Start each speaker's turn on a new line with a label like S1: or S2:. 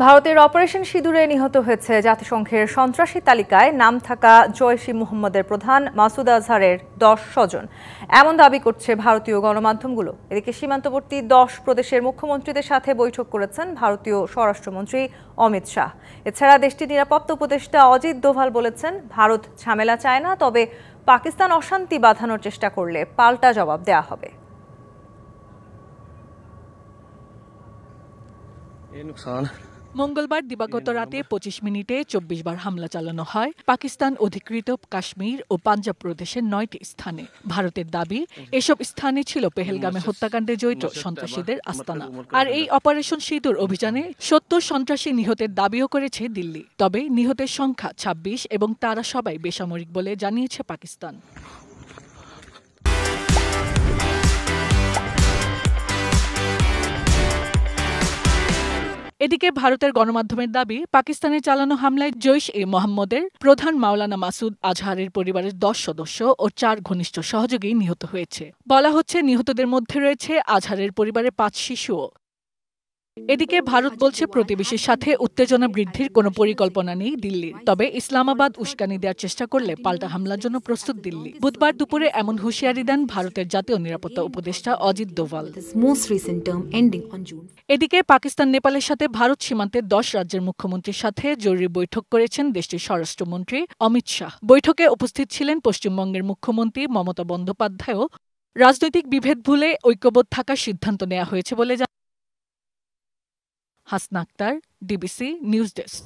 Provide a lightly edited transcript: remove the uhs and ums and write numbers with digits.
S1: ভারতের অপারেশন সিঁদুরে নিহত হয়েছে জাতিসংঘের সন্ত্রাসী তালিকায় নাম থাকা জৈশ-ই মুহাম্মদের প্রধান মাসুদ আজহারের 10 স্বজন, এমন দাবি করছে ভারতীয় গণমাধ্যমগুলো। এদিকে সীমান্তবর্তী 10 প্রদেশের মুখ্যমন্ত্রীদের সাথে বৈঠক করেছেন ভারতীয় স্বরাষ্ট্রমন্ত্রী অমিত শাহ। এছাড়া দেশটির নিরাপত্তা উপদেষ্টা অজিত দোভাল বলেছেন, ভারত ঝামেলা চায় না, তবে পাকিস্তান অশান্তি বাঁধানোর চেষ্টা করলে পাল্টা জবাব দেয়া হবে।
S2: মঙ্গলবার দিবাগত রাতে 25 মিনিটে 24 বার হামলা চালানো হয় পাকিস্তান অধিকৃত কাশ্মীর ও পাঞ্জাব প্রদেশের 9টি স্থানে। ভারতের দাবি, এসব স্থানে ছিল পেহেলগামে হত্যাকাণ্ডে জড়িত সন্ত্রাসীদের আস্তানা। আর এই অপারেশন সিঁদুর অভিযানে 70 সন্ত্রাসী নিহতের দাবিও করেছে দিল্লি। তবে নিহতের সংখ্যা 26 এবং তারা সবাই বেসামরিক বলে জানিয়েছে পাকিস্তান। এদিকে ভারতের গণমাধ্যমের দাবি, পাকিস্তানের চালানো হামলায় জৈশ-ই-মোহাম্মদের প্রধান মাওলানা মাসুদ আজহারের পরিবারের 10 সদস্য ও 4 ঘনিষ্ঠ সহযোগী নিহত হয়েছে। বলা হচ্ছে, নিহতদের মধ্যে রয়েছে আজহারের পরিবারের 5 শিশুও। এদিকে ভারত বলছে, প্রতিবেশীর সাথে উত্তেজনা বৃদ্ধির কোনো পরিকল্পনা নেই দিল্লির। তবে ইসলামাবাদ উস্কানি দেওয়ার চেষ্টা করলে পাল্টা হামলার জন্য প্রস্তুত দিল্লি। বুধবার দুপুরে এমন হুঁশিয়ারি দেন ভারতের জাতীয় নিরাপত্তা উপদেষ্টা অজিত দোভাল। এদিকে পাকিস্তান নেপালের সাথে ভারত সীমান্তের 10 রাজ্যের মুখ্যমন্ত্রীর সাথে জরুরি বৈঠক করেছেন দেশটির স্বরাষ্ট্রমন্ত্রী অমিত শাহ। বৈঠকে উপস্থিত ছিলেন পশ্চিমবঙ্গের মুখ্যমন্ত্রী মমতা বন্দ্যোপাধ্যায়ও। রাজনৈতিক বিভেদ ভুলে ঐক্যবোধ থাকার সিদ্ধান্ত নেওয়া হয়েছে বলে Hasna Akter, DBC news desk.